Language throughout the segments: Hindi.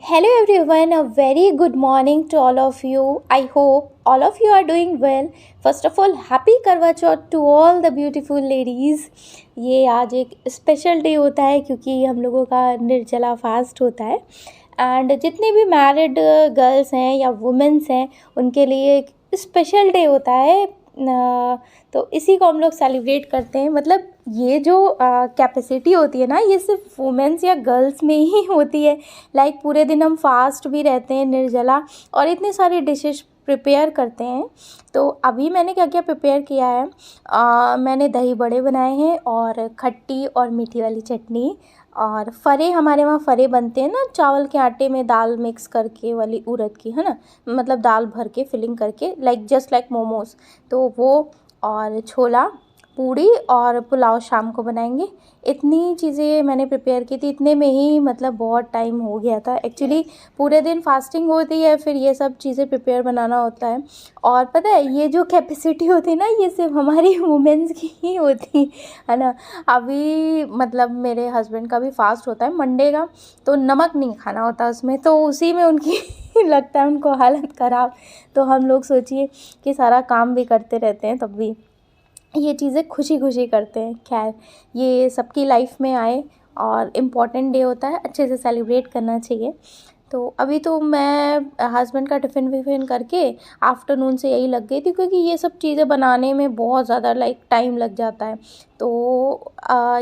Hello everyone, a very good morning to all of you. I hope all of you are doing well. First of all, happy Karwa Chauth to all the beautiful ladies. ये आज एक स्पेशल डे होता है क्योंकि हम लोगों का निर्जला फास्ट होता है एंड जितनी भी मैरिड गर्ल्स हैं या वुमेंस हैं उनके लिए एक स्पेशल डे होता है। तो इसी को हम लोग सेलिब्रेट करते हैं। मतलब ये जो कैपेसिटी होती है ना, ये सिर्फ वुमेंस या गर्ल्स में ही होती है। लाइक पूरे दिन हम फास्ट भी रहते हैं, निर्जला, और इतनी सारी डिशेस प्रिपेयर करते हैं। तो अभी मैंने क्या क्या प्रिपेयर किया है, मैंने दही बड़े बनाए हैं और खट्टी और मीठी वाली चटनी, और फरे, हमारे वहाँ फरे बनते हैं ना, चावल के आटे में दाल मिक्स करके वाली, उड़द की, है ना, मतलब दाल भर के फिलिंग करके, लाइक जस्ट लाइक मोमोज, तो वो, और छोला, पूड़ी और पुलाव शाम को बनाएंगे। इतनी चीज़ें मैंने प्रिपेयर की थी, इतने में ही मतलब बहुत टाइम हो गया था। एक्चुअली पूरे दिन फास्टिंग होती है, फिर ये सब चीज़ें प्रिपेयर बनाना होता है। और पता है, ये जो कैपेसिटी होती है ना, ये सिर्फ हमारी वुमेन्स की ही होती है ना। अभी मतलब मेरे हस्बैंड का भी फास्ट होता है मंडे का, तो नमक नहीं खाना होता उसमें, तो उसी में उनकी लगता है उनको हालत ख़राब। तो हम लोग सोचिए कि सारा काम भी करते रहते हैं, तब भी ये चीज़ें खुशी खुशी करते हैं। खैर, ये सबकी लाइफ में आए और इम्पॉर्टेंट डे होता है, अच्छे से सेलिब्रेट करना चाहिए। तो अभी तो मैं हस्बैंड का टिफ़िन विफ़िन करके आफ्टरनून से यही लग गई थी, क्योंकि ये सब चीज़ें बनाने में बहुत ज़्यादा लाइक टाइम लग जाता है। तो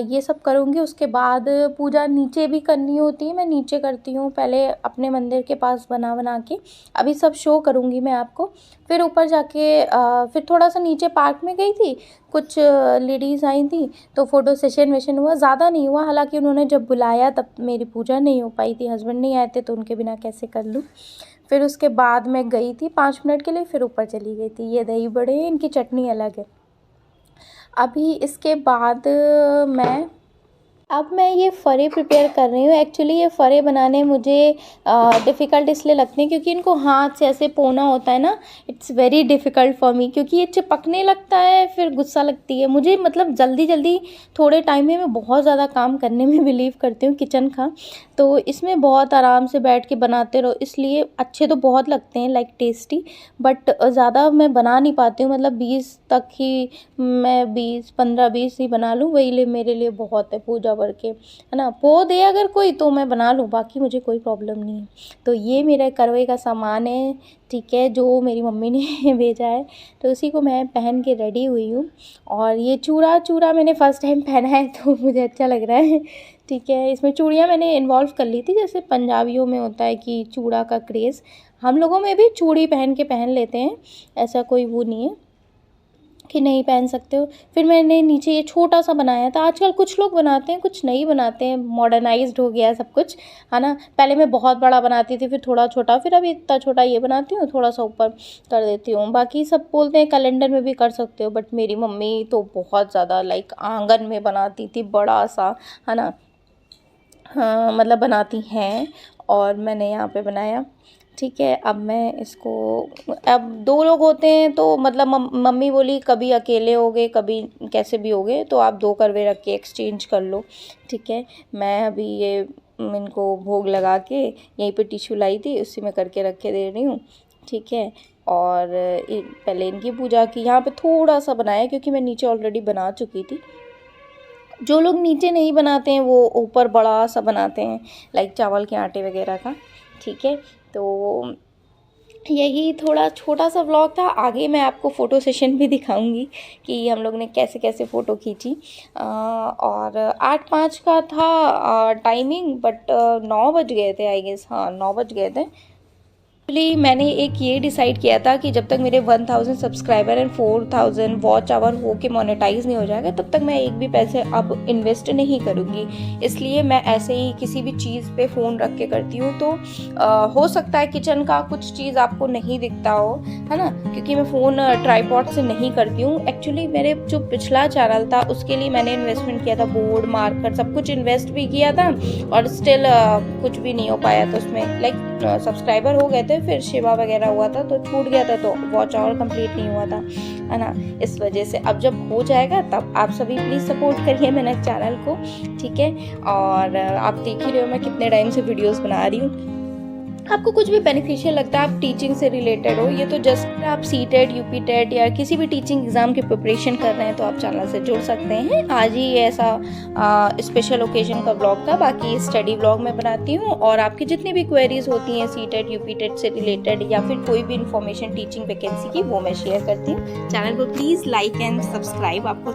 ये सब करूँगी, उसके बाद पूजा नीचे भी करनी होती है, मैं नीचे करती हूँ पहले अपने मंदिर के पास बना के। अभी सब शो करूँगी मैं आपको। फिर ऊपर जाके फिर थोड़ा सा नीचे पार्क में गई थी, कुछ लेडीज़ आई थी, तो फ़ोटो सेशन वेशन हुआ, ज़्यादा नहीं हुआ। हालांकि उन्होंने जब बुलाया तब मेरी पूजा नहीं हो पाई थी, हस्बैंड नहीं आए थे, तो उनके बिना कैसे कर लूँ। फिर उसके बाद मैं गई थी 5 मिनट के लिए, फिर ऊपर चली गई थी। ये दही बड़े हैं, इनकी चटनी अलग है। अभी इसके बाद मैं अब मैं ये फ़रे प्रिपेयर कर रही हूँ। एक्चुअली ये फ़रे बनाने मुझे डिफ़िकल्ट इसलिए लगते हैं क्योंकि इनको हाथ से ऐसे पोना होता है ना, it's very difficult for me, क्योंकि ये चिपकने लगता है, फिर गुस्सा लगती है मुझे। मतलब जल्दी जल्दी थोड़े टाइम में मैं बहुत ज़्यादा काम करने में बिलीव करती हूँ किचन का, तो इसमें बहुत आराम से बैठ के बनाते रहो, इसलिए अच्छे तो बहुत लगते हैं, लाइक टेस्टी, बट ज़्यादा मैं बना नहीं पाती हूँ। मतलब 20 तक ही, मैं 15-20 ही बना लूँ, वही लिए मेरे लिए बहुत है पूजा भर के, है ना। पो दे अगर कोई तो मैं बना लूँ, बाकी मुझे कोई प्रॉब्लम नहीं है। तो ये मेरा करवे का सामान है, ठीक है, जो मेरी मम्मी ने भेजा है, तो उसी को मैं पहन के रेडी हुई हूँ। और ये चूड़ा मैंने फ़र्स्ट टाइम पहना है, तो मुझे अच्छा लग रहा है, ठीक है। इसमें चूड़ियाँ मैंने इन्वॉल्व कर ली थी, जैसे पंजाबियों में होता है कि चूड़ा का क्रेज़, हम लोगों में भी चूड़ी पहन लेते हैं, ऐसा कोई वो नहीं है कि नहीं पहन सकते हो। फिर मैंने नीचे ये छोटा सा बनाया था। आजकल कुछ लोग बनाते हैं, कुछ नहीं बनाते हैं, मॉडर्नाइज्ड हो गया है सब कुछ, है ना। पहले मैं बहुत बड़ा बनाती थी, फिर थोड़ा छोटा, फिर अभी इतना छोटा ये बनाती हूँ, थोड़ा सा ऊपर कर देती हूँ। बाकी सब बोलते हैं कैलेंडर में भी कर सकते हो, बट मेरी मम्मी तो बहुत ज़्यादा लाइक आंगन में बनाती थी, बड़ा सा, है ना। हाँ, मतलब बनाती हैं, और मैंने यहाँ पे बनाया, ठीक है। अब मैं इसको, अब 2 लोग होते हैं तो मतलब मम्मी बोली कभी अकेले होगे, कभी कैसे भी होगे, तो आप 2 करवे रख के एक्सचेंज कर लो, ठीक है। मैं अभी ये इनको भोग लगा के यहीं पे टिश्यू लाई थी, उसी में करके रख के दे रही हूँ, ठीक है। और पहले इनकी पूजा की, यहाँ पे थोड़ा सा बनाया क्योंकि मैं नीचे ऑलरेडी बना चुकी थी। जो लोग नीचे नहीं बनाते हैं वो ऊपर बड़ा सा बनाते हैं, लाइक चावल के आटे वगैरह का, ठीक है। तो यही थोड़ा छोटा सा व्लॉग था। आगे मैं आपको फ़ोटो सेशन भी दिखाऊंगी कि हम लोग ने कैसे कैसे फ़ोटो खींची। और 8:05 का था टाइमिंग, बट 9 बज गए थे आई गेस, हाँ 9 बज गए थे। एक्चुअली मैंने एक ये डिसाइड किया था कि जब तक मेरे 1000 सब्सक्राइबर एंड 4000 वॉच आवर हो के मोनेटाइज नहीं हो जाएगा, तब तक मैं एक भी पैसे अब इन्वेस्ट नहीं करूँगी। इसलिए मैं ऐसे ही किसी भी चीज़ पे फ़ोन रख के करती हूँ। तो हो सकता है किचन का कुछ चीज़ आपको नहीं दिखता हो, है ना, क्योंकि मैं फ़ोन ट्राईपॉड से नहीं करती हूँ। एक्चुअली मेरे जो पिछला चैनल था उसके लिए मैंने इन्वेस्टमेंट किया था, बोर्ड मार्कर सब कुछ इन्वेस्ट भी किया था, और स्टिल कुछ भी नहीं हो पाया था उसमें। लाइक सब्सक्राइबर हो गए थे, फिर शिवा वगैरह हुआ था तो छूट गया था, तो वॉच आवर कंप्लीट नहीं हुआ था, है ना। इस वजह से अब जब हो जाएगा तब आप सभी प्लीज़ सपोर्ट करिए मेरे चैनल को, ठीक है। और आप देख ही रहे हो मैं कितने टाइम से वीडियोस बना रही हूँ। आपको कुछ भी बेनिफिशियल लगता है, आप टीचिंग से रिलेटेड हो, ये तो जस्ट आप सीटेट, यूपी टेट या किसी भी टीचिंग एग्ज़ाम की प्रिपरेशन कर रहे हैं तो आप चैनल से जुड़ सकते हैं। आज ही ऐसा स्पेशल ओकेजन का ब्लॉग था, बाकी स्टडी ब्लॉग मैं बनाती हूँ और आपकी जितनी भी क्वेरीज होती हैं सीटेट, यूपी टेट से रिलेटेड या फिर कोई भी इन्फॉर्मेशन टीचिंग वैकेंसी की, वो मैं शेयर करती हूँ। चैनल को प्लीज़ लाइक एंड सब्सक्राइब। आपको